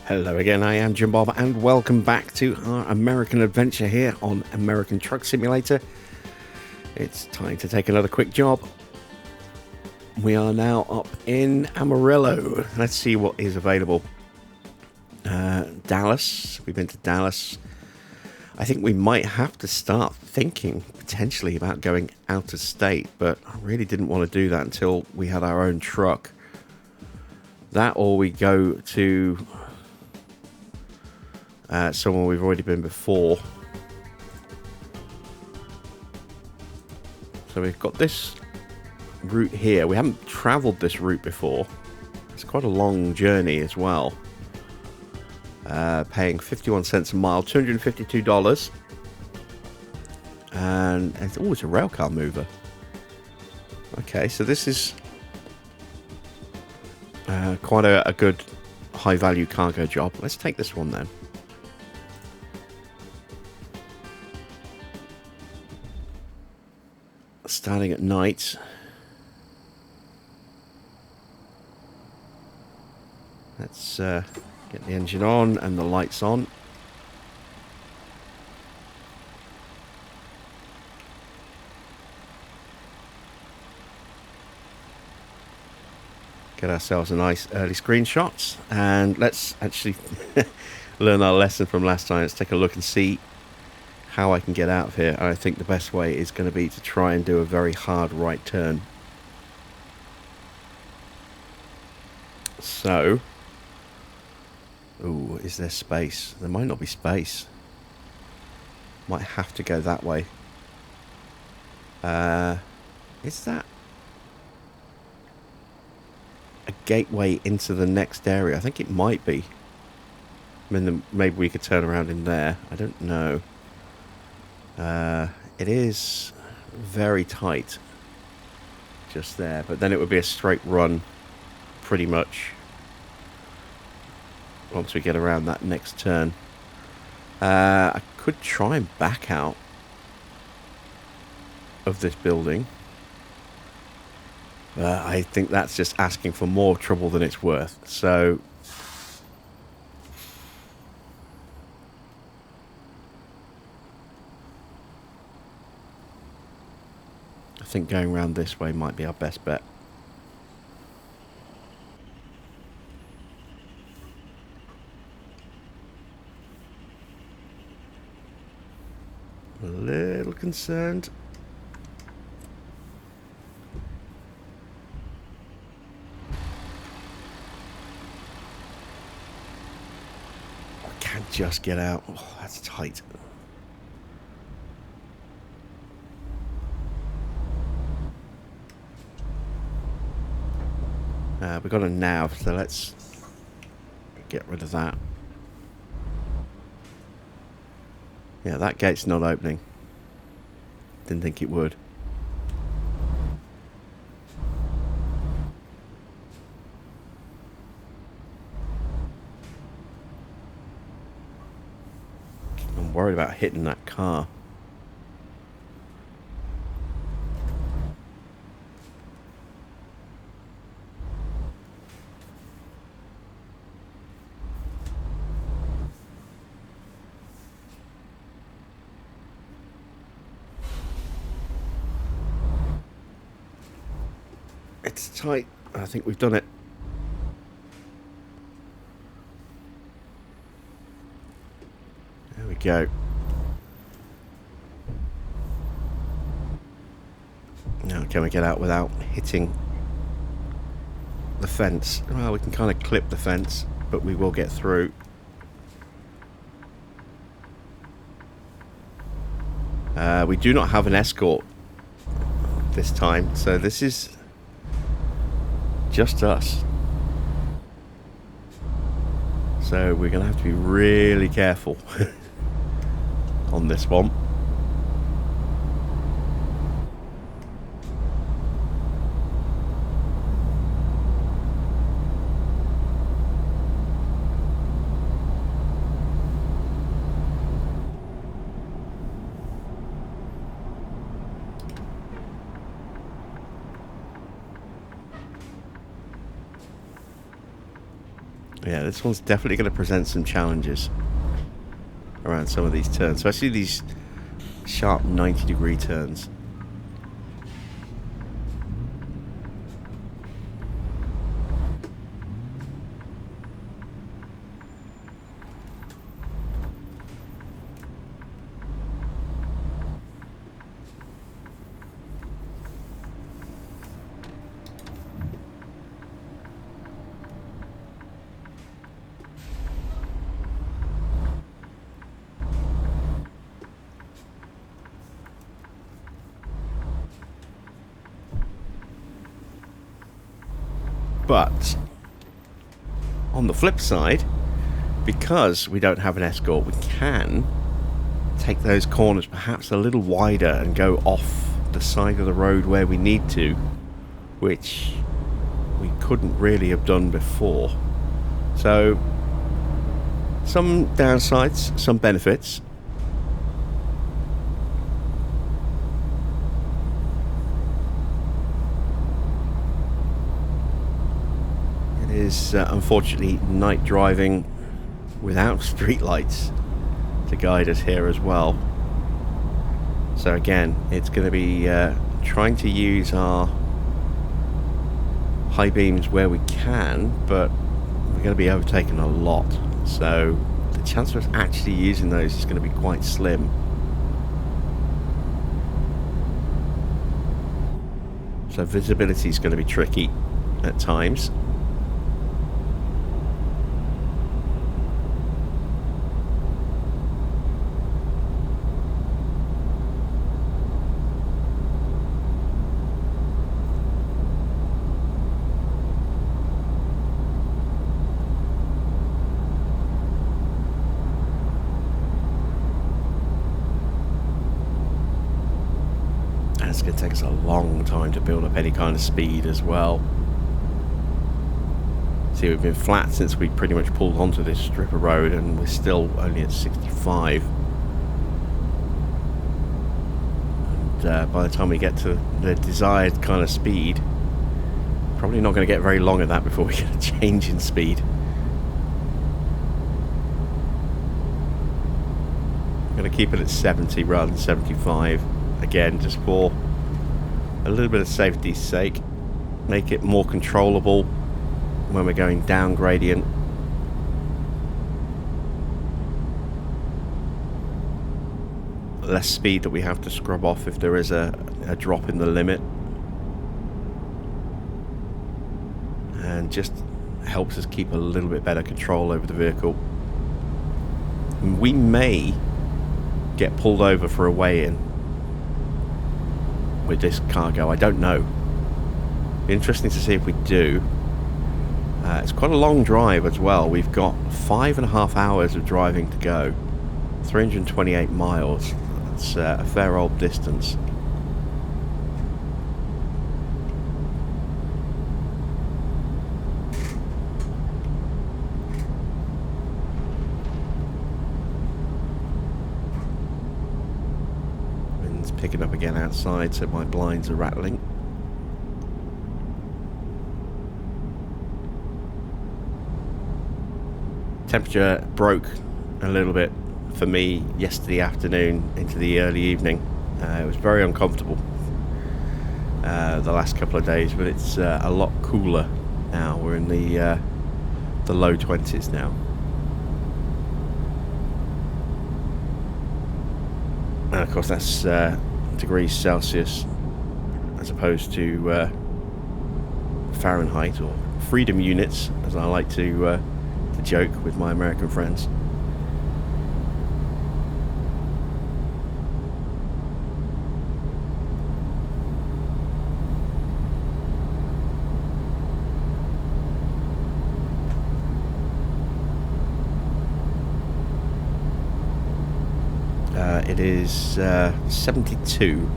Hello again, I am Jim Bob, and welcome back to our American adventure here on American Truck Simulator. It's time to take another quick job. We are now up in Amarillo. Let's see what is available. Dallas. We've been to Dallas. I think we might have to start thinking potentially about going out of state, but I really didn't want to do that until we had our own truck. That, or we go to somewhere we've already been before. So we've got this route here. We haven't travelled this route before. It's quite a long journey as well. Paying 51 cents a mile, $252. And it's always a railcar mover. Okay, so this is quite a good high-value cargo job. Let's take this one then. Starting at night. Let's get the engine on and the lights on. Get ourselves a nice early screenshot, and let's actually learn our lesson from last time. Let's take a look and see how I can get out of here. And I think the best way is going to be to try and do a very hard right turn. So, ooh, is there space? There might not be space. Might have to go that way. Is that a gateway into the next area? I think it might be. I mean, maybe we could turn around in there. I don't know. It is very tight just there, but then it would be a straight run pretty much once we get around that next turn. I could try and back out of this building. I think that's just asking for more trouble than it's worth. So I think going around this way might be our best bet. A little concerned. I can't just get out. Oh, that's tight. We've got a nav, so let's get rid of that. Yeah, that gate's not opening. Didn't think it would. I'm worried about hitting that car. It's tight. I think we've done it. There we go. Now can we get out without hitting the fence? Well, we can kind of clip the fence, but we will get through. We do not have an escort this time, so this is just us. So we're going to have to be really careful on this one. Yeah, this one's definitely going to present some challenges around some of these turns, especially these sharp 90-degree turns. But on the flip side, because we don't have an escort, we can take those corners perhaps a little wider and go off the side of the road where we need to, which we couldn't really have done before. So some downsides, some benefits. It is unfortunately night driving without streetlights to guide us here as well. So again, it's going to be trying to use our high beams where we can, but we're going to be overtaken a lot. So the chance of us actually using those is going to be quite slim. So visibility is going to be tricky at times. It's going to take us a long time to build up any kind of speed as well. See, we've been flat since we pretty much pulled onto this strip of road, and we're still only at 65. And by the time we get to the desired kind of speed, probably not going to get very long at that before we get a change in speed. I'm going to keep it at 70 rather than 75. Again, just for a little bit of safety's sake, make it more controllable when we're going down gradient. Less speed that we have to scrub off if there is a drop in the limit, and just helps us keep a little bit better control over the vehicle. We may get pulled over for a weigh-in with this cargo, I don't know. Interesting to see if we do. It's quite a long drive as well. We've got 5.5 hours of driving to go, 328 miles. That's a fair old distance. Picking up again outside, so my blinds are rattling. Temperature broke a little bit for me yesterday afternoon into the early evening. It was very uncomfortable the last couple of days, but it's a lot cooler now. We're in the low 20s now. And of course that's degrees Celsius as opposed to Fahrenheit, or freedom units, as I like to joke with my American friends. It is 72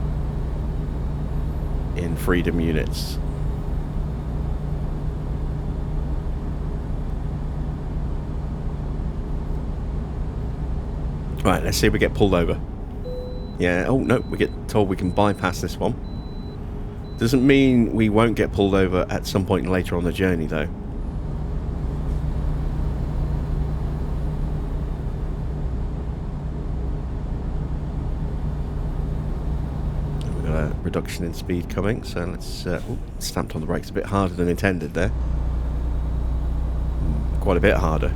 in freedom units. Right, let's see if we get pulled over. Yeah, oh no, we get told we can bypass this one. Doesn't mean we won't get pulled over at some point later on the journey though. reduction in speed coming, so let's stamped on the brakes a bit harder than intended there. Quite a bit harder.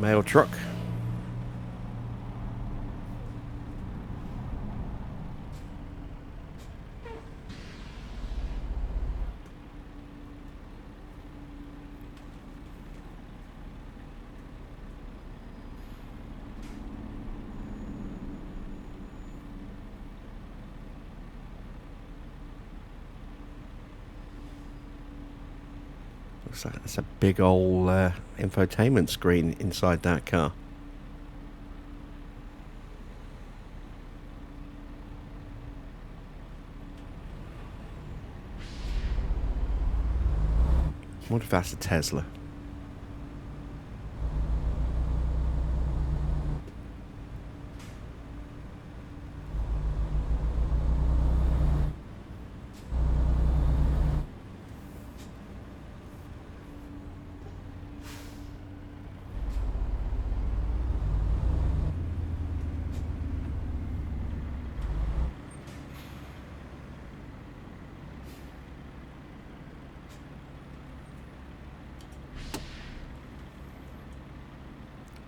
Mail truck. Looks like that's a big old infotainment screen inside that car. I wonder if that's a Tesla.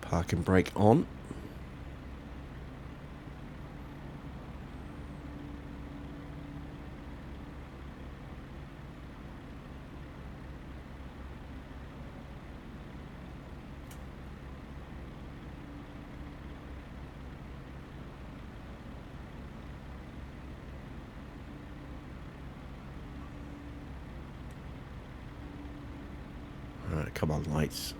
Parking brake on. All right, come on, lights.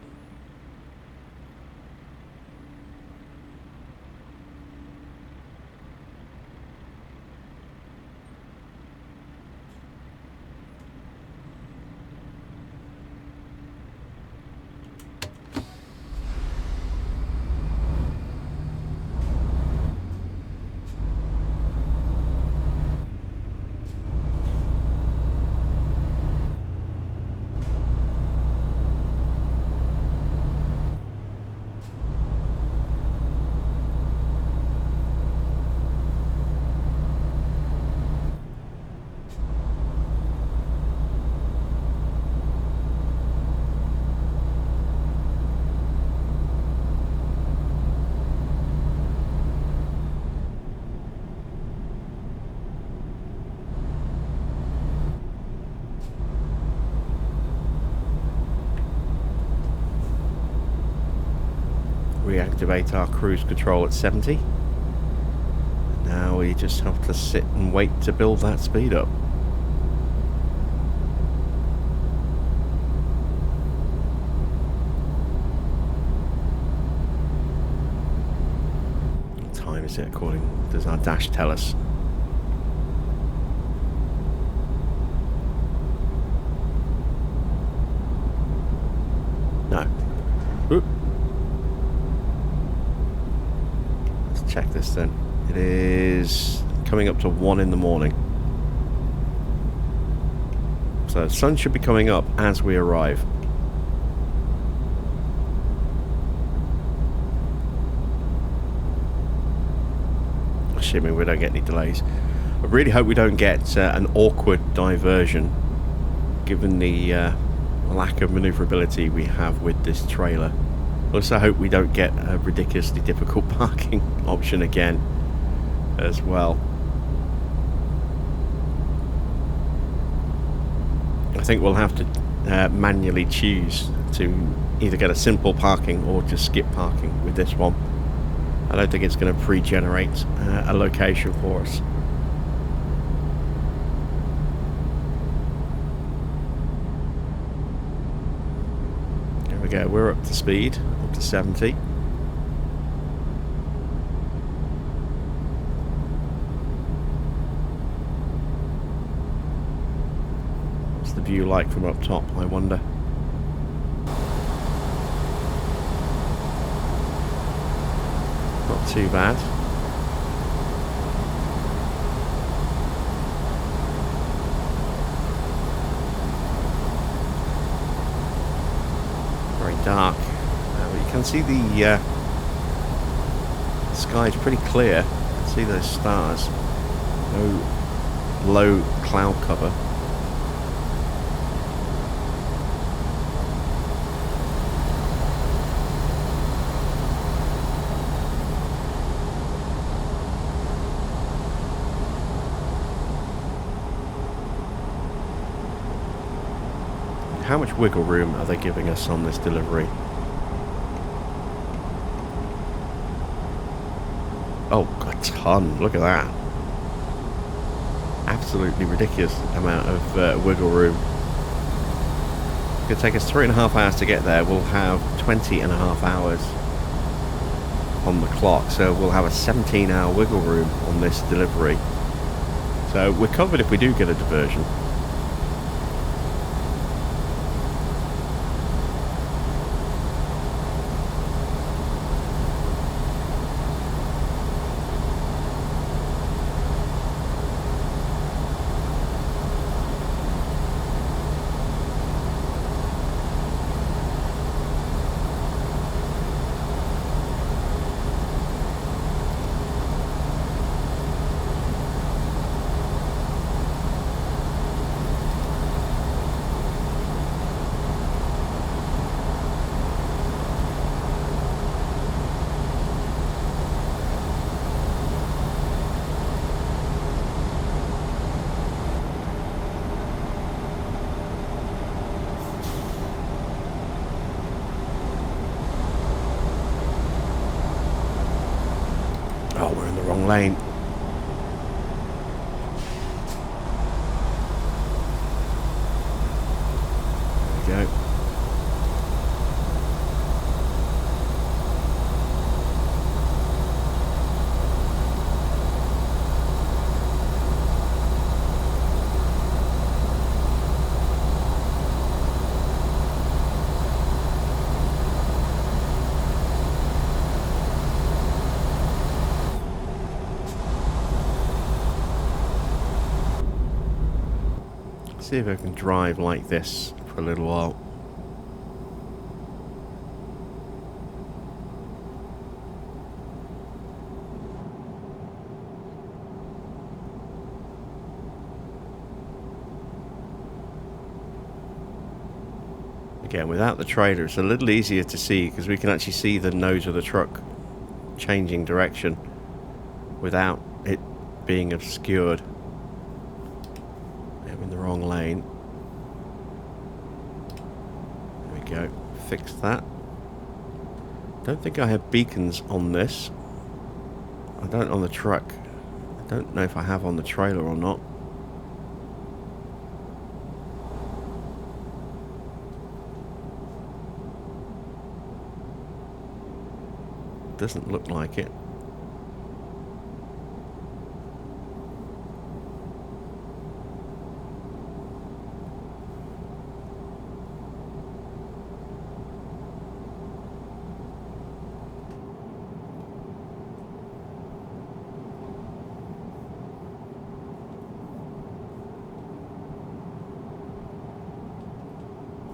Reactivate our cruise control at 70. Now we just have to sit and wait to build that speed up. What time is it according? Does our dash tell us? No. Oop. Check this then. It is coming up to 1 in the morning. So the sun should be coming up as we arrive. Assuming we don't get any delays. I really hope we don't get an awkward diversion, given the lack of maneuverability we have with this trailer. I also hope we don't get a ridiculously difficult parking option again as well. I think we'll have to manually choose to either get a simple parking or just skip parking with this one. I don't think it's going to pre-generate a location for us. There we go, we're up to speed, up to 70. the view like from up top, I wonder? Not too bad. Very dark. But you can see the sky is pretty clear. You can see those stars. No low cloud cover. How much wiggle room are they giving us on this delivery? Oh, a ton. Look at that. Absolutely ridiculous amount of wiggle room. It's going to take us 3.5 hours to get there. We'll have 20.5 hours on the clock. So we'll have a 17-hour wiggle room on this delivery. So we're covered if we do get a diversion. Oh, we're in the wrong lane. There we go. See if I can drive like this for a little while. Again, without the trailer, it's a little easier to see because we can actually see the nose of the truck changing direction without it being obscured. I'm in the wrong lane. There we go. Fix that. Don't think I have beacons on this. I don't on the truck. I don't know if I have on the trailer or not. Doesn't look like it.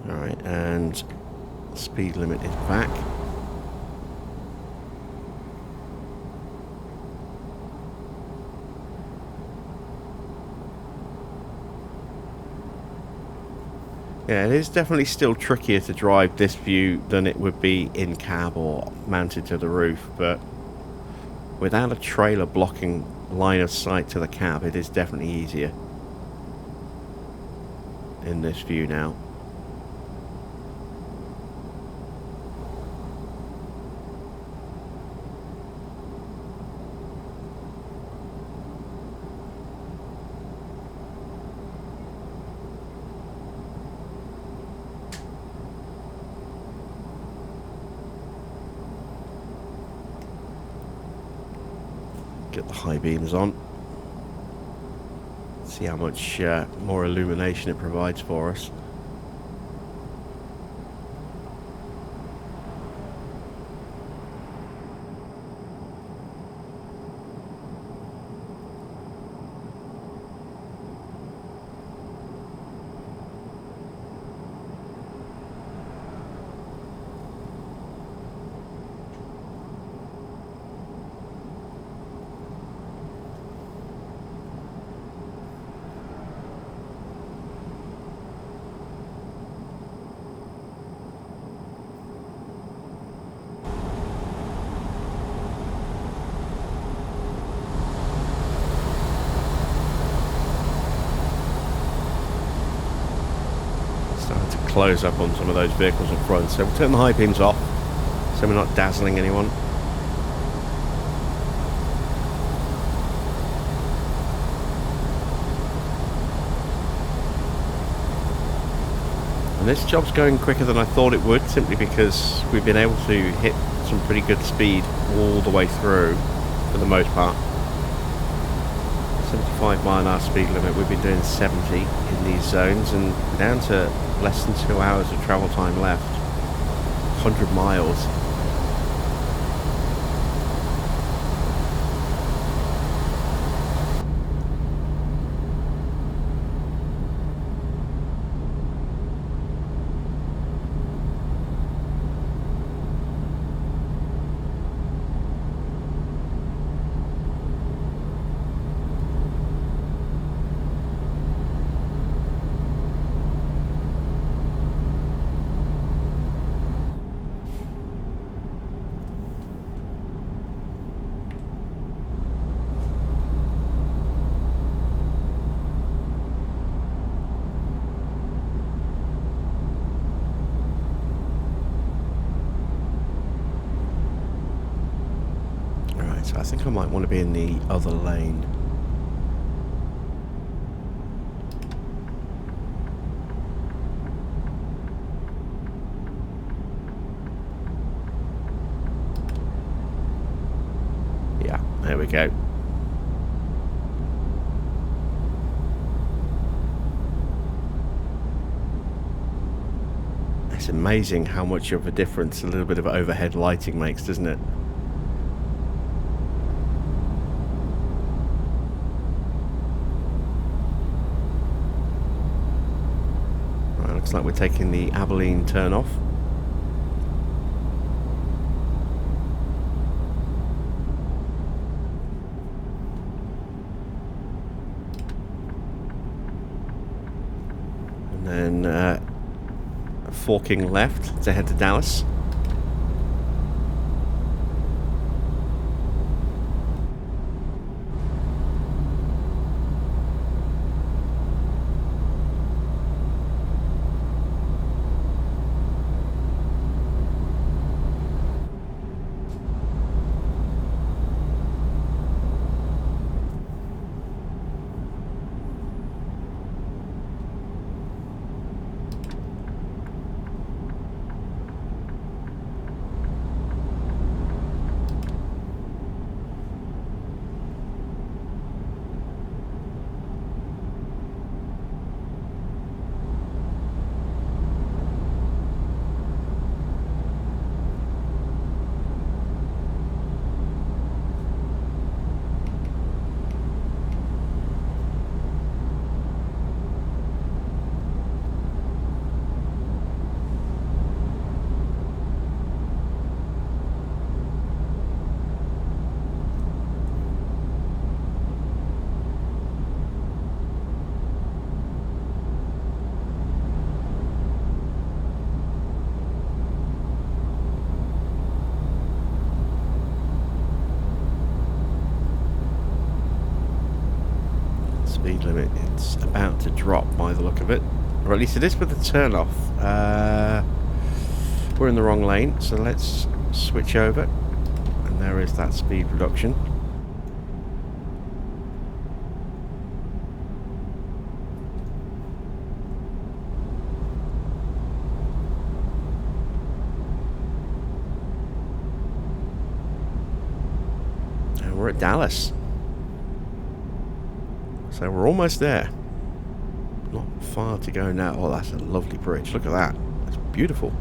Alright, and speed limit is back. Yeah, it is definitely still trickier to drive this view than it would be in cab or mounted to the roof, but without a trailer blocking line of sight to the cab, it is definitely easier in this view now. Get the high beams on. See how much more illumination it provides for us. Close up on some of those vehicles up front, so we'll turn the high beams off so we're not dazzling anyone. And this job's going quicker than I thought it would, simply because we've been able to hit some pretty good speed all the way through for the most part. 75 mile an hour speed limit, we've been doing 70 in these zones, and we're down to less than 2 hours of travel time left. 100 miles. So I think I might want to be in the other lane. Yeah, there we go. It's amazing how much of a difference a little bit of overhead lighting makes, doesn't it? Looks like we're taking the Abilene turn off. And then forking left to head to Dallas. Speed limit, it's about to drop by the look of it, or at least it is with the turn off. We're in the wrong lane, so let's switch over, and there is that speed reduction. And we're at Dallas. So we're almost there. Not far to go now. Oh, that's a lovely bridge. Look at that. That's beautiful.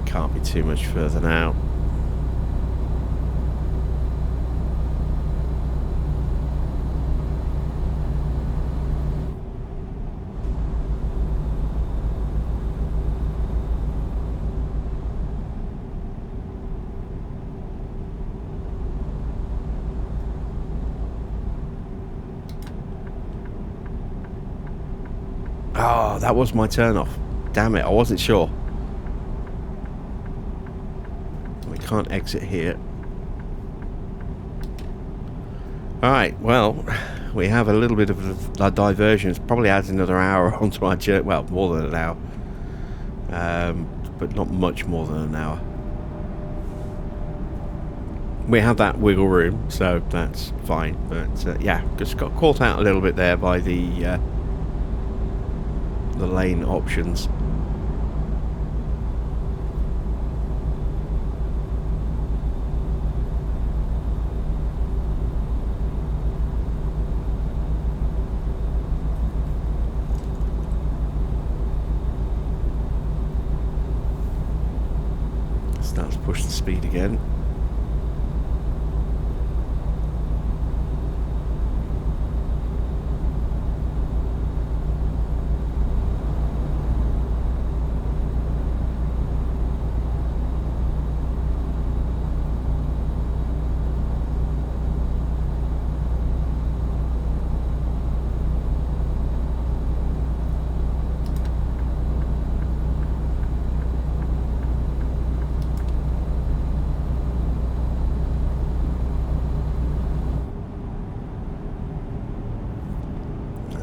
Can't be too much further now. Oh, that was my turn off. Damn it, I wasn't sure. Can't exit here. Alright, well, we have a little bit of a diversion. It's probably adds another hour onto our journey. Well, more than an hour. But not much more than an hour. We have that wiggle room, so that's fine. But yeah, just got caught out a little bit there by the lane options. Starts to push the speed again.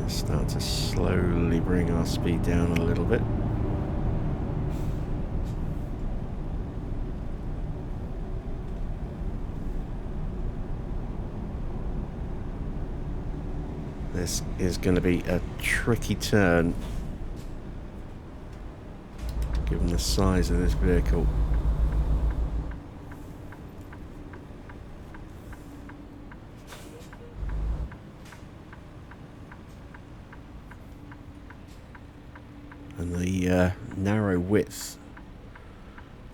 Start to slowly bring our speed down a little bit. This is going to be a tricky turn, given the size of this vehicle. And the narrow width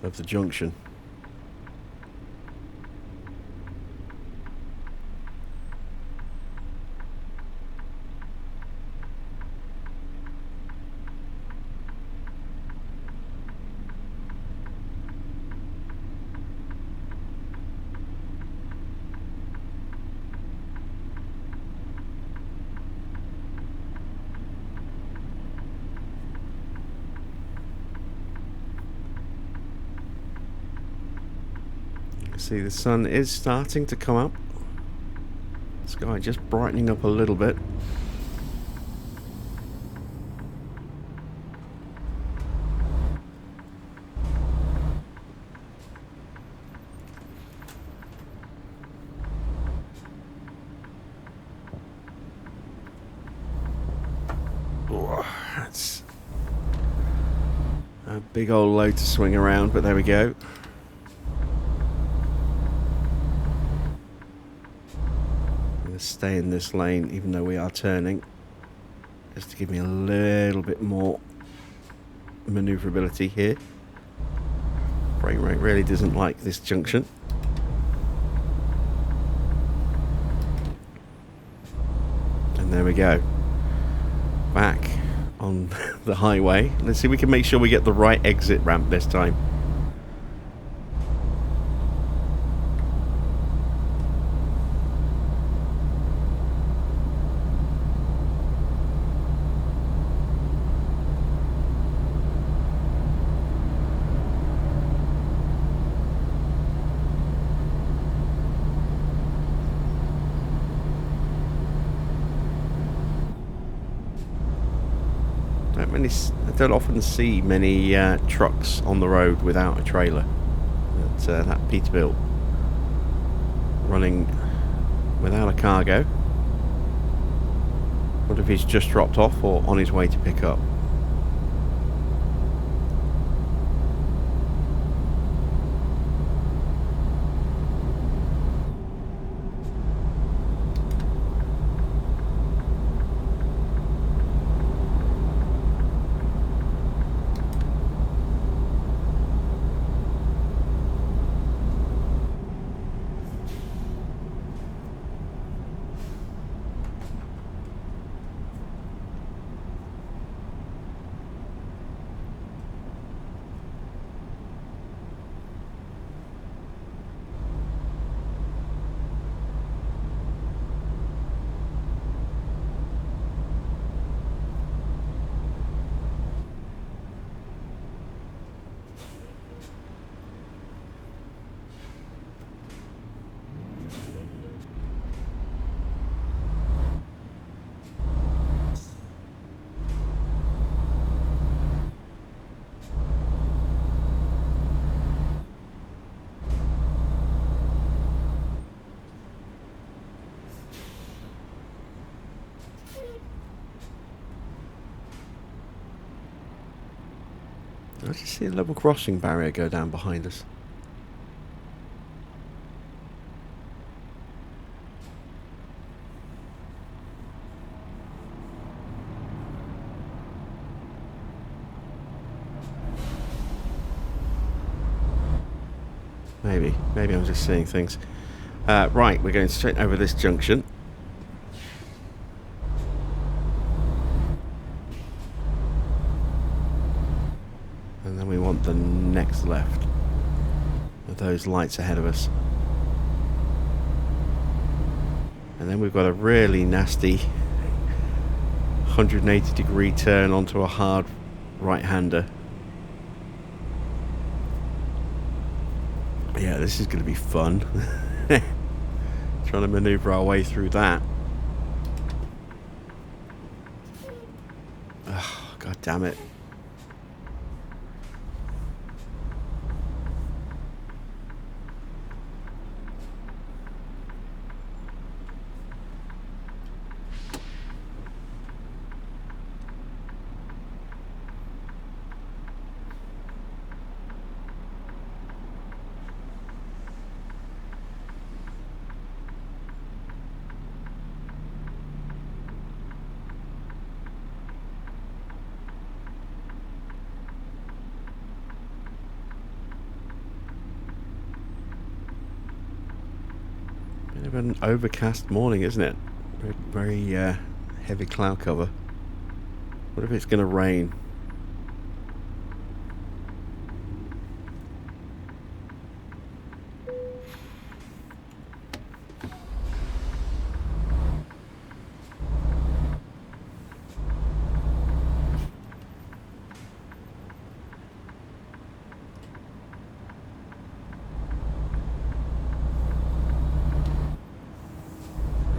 of the junction. See, the sun is starting to come up. Sky just brightening up a little bit. Oh, that's a big old load to swing around, but there we go. stay in this lane even though we are turning, just to give me a little bit more maneuverability here. Frame rate really doesn't like this junction. And there we go. Back on the highway. Let's see if we can make sure we get the right exit ramp this time. I don't often see many trucks on the road without a trailer. That Peterbilt running without a cargo. What if he's just dropped off or on his way to pick up? I just see a level crossing barrier go down behind us. Maybe I'm just seeing things. Right, we're going straight over this junction. And then we want the next left with those lights ahead of us. And then we've got a really nasty 180-degree turn onto a hard right-hander. Yeah, this is going to be fun. Trying to maneuver our way through that. Oh, God damn it. Bit of an overcast morning, isn't it? Very heavy cloud cover. What if it's going to rain?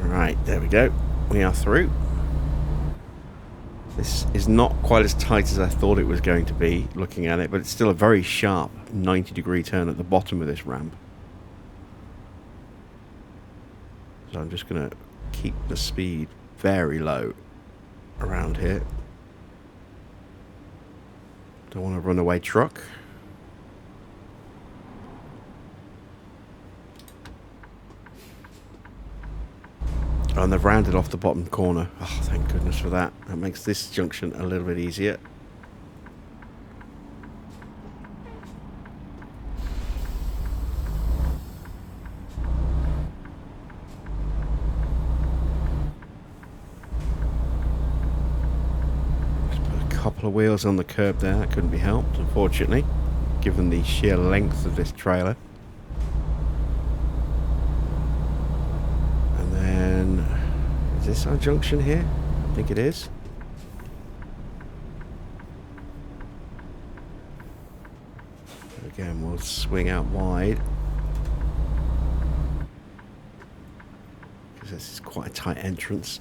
Right, there we go. We are through. This is not quite as tight as I thought it was going to be looking at it, but it's still a very sharp 90-degree turn at the bottom of this ramp. So I'm just going to keep the speed very low around here. Don't want a runaway truck. And they've rounded off the bottom corner. Oh, thank goodness for that. That makes this junction a little bit easier. Just put a couple of wheels on the curb there. That couldn't be helped, unfortunately, given the sheer length of this trailer. And then, is this our junction here? I think it is. Again, we'll swing out wide, because this is quite a tight entrance.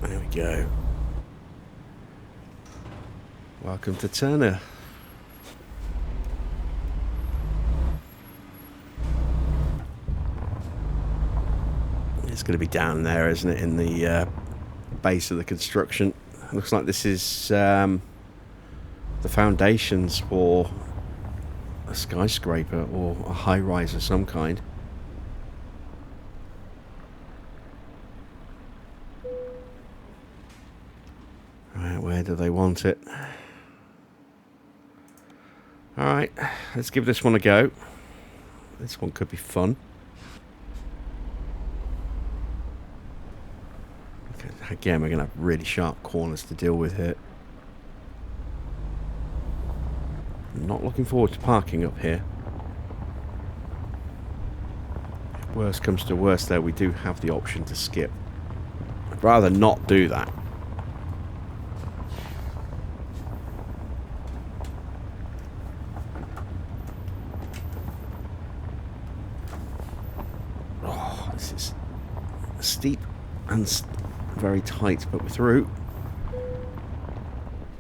There we go. Welcome to Turner. It's going to be down there, isn't it, in the base of the construction. Looks like this is the foundations for a skyscraper or a high-rise of some kind. Right, where do they want it? Alright, let's give this one a go. This one could be fun. Again, we're going to have really sharp corners to deal with here. I'm not looking forward to parking up here. If worst comes to worst there, we do have the option to skip. I'd rather not do that. Oh, this is steep and very tight, but we're through.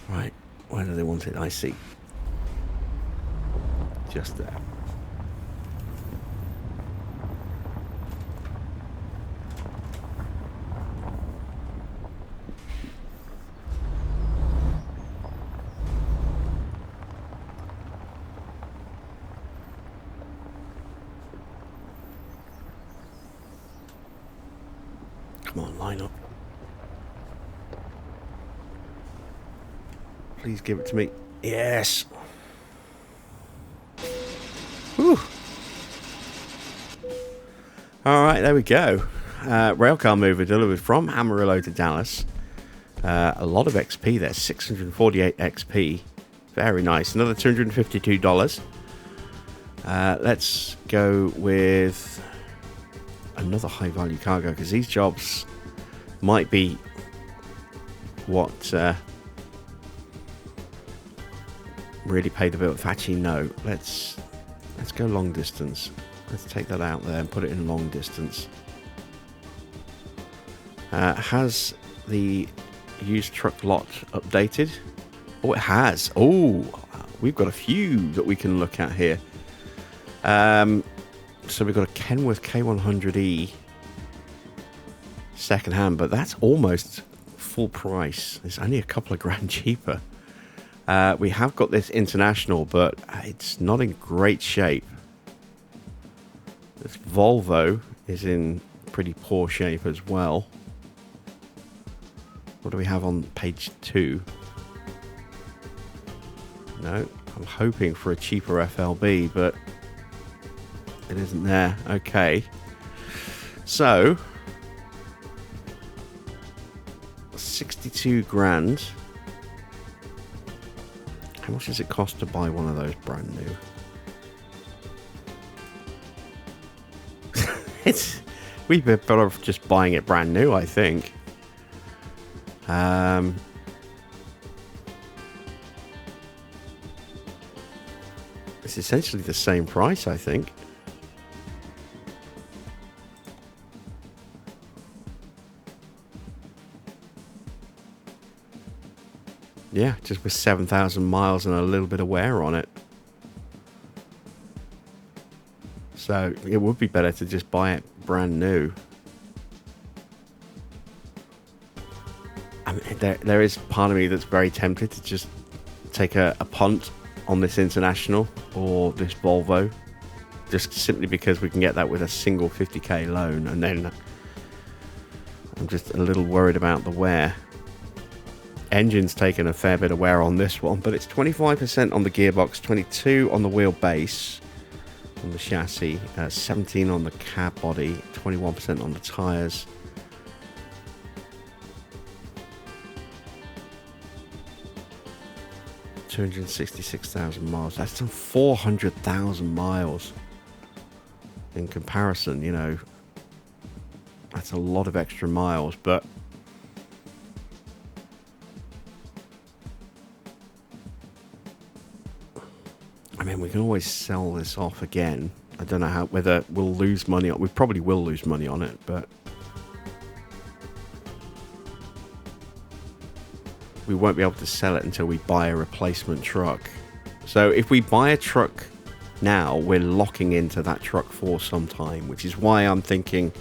Right, where do they want it? I see. Just there. Come on, line up. Please give it to me. Yes. Whew. All right, there we go. Railcar mover delivered from Amarillo to Dallas. A lot of XP there, 648 XP. Very nice. Another $252. Let's go with another high-value cargo, because these jobs might be what really pay the bill. Actually, no. Let's go long distance. Let's take that out there and put it in long distance. Has the used truck lot updated? Oh, it has. Oh, we've got a few that we can look at here. So we've got a Kenworth K100E second hand, but that's almost full price. It's only a couple of grand cheaper. We have got this International, but it's not in great shape. This Volvo is in pretty poor shape as well. What do we have on page 2? No, I'm hoping for a cheaper FLB, but it isn't there. Okay. So, 62 grand. How much does it cost to buy one of those brand new? We'd be better off just buying it brand new, I think. It's essentially the same price, I think. Yeah, just with 7,000 miles and a little bit of wear on it. So it would be better to just buy it brand new. I mean, there is part of me that's very tempted to just take a punt on this International or this Volvo, just simply because we can get that with a single 50k loan. And then I'm just a little worried about the wear. Engine's taken a fair bit of wear on this one, but it's 25% on the gearbox, 22 on the wheelbase, on the chassis, 17 on the cab body, 21% on the tyres. $266,000 miles. That's done 400,000 miles. In comparison, you know, that's a lot of extra miles, but I mean, we can always sell this off again. I don't know whether we'll lose money on. We probably will lose money on it, but we won't be able to sell it until we buy a replacement truck. So if we buy a truck now, we're locking into that truck for some time, which is why I'm thinking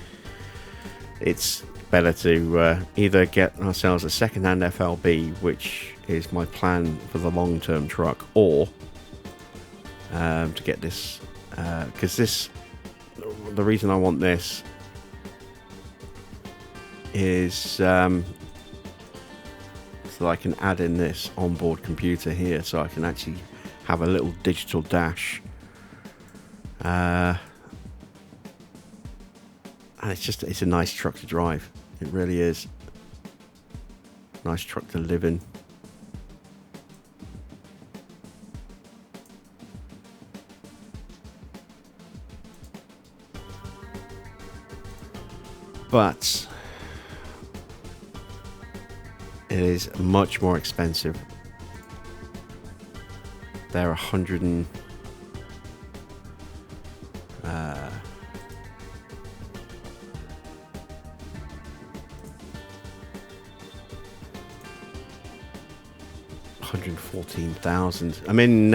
it's better to either get ourselves a second-hand FLB, which is my plan for the long-term truck, or to get this, because the reason I want this is so I can add in this onboard computer here, so I can actually have a little digital dash, and it's a nice truck to drive. It really is. Nice truck to live in. But it is much more expensive. They're 100 and $114,000. I mean,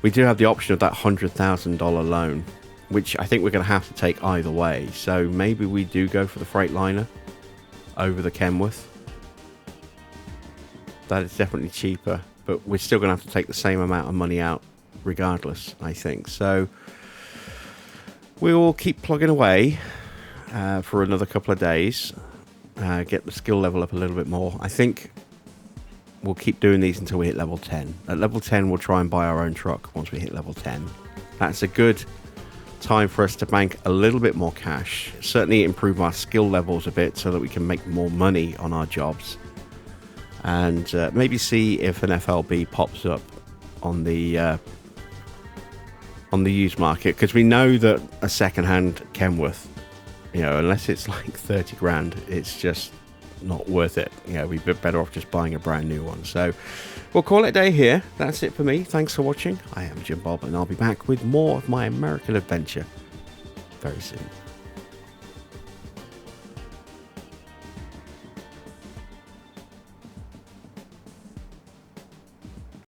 we do have the option of that $100,000 loan, which I think we're going to have to take either way. So maybe we do go for the Freightliner over the Kenworth. That is definitely cheaper, but we're still going to have to take the same amount of money out regardless, I think. So we will keep plugging away for another couple of days, get the skill level up a little bit more. I think we'll keep doing these until we hit level 10. At level 10, we'll try and buy our own truck once we hit level 10. That's a good time for us to bank a little bit more cash, certainly improve our skill levels a bit so that we can make more money on our jobs, and maybe see if an FLB pops up on the used market, because we know that a second-hand Kenworth, you know, unless it's like 30 grand, it's just not worth it. You know, we'd be better off just buying a brand new one. So we'll call it a day here. That's it for me. Thanks for watching. I am Jim Bob, and I'll be back with more of my American adventure very soon.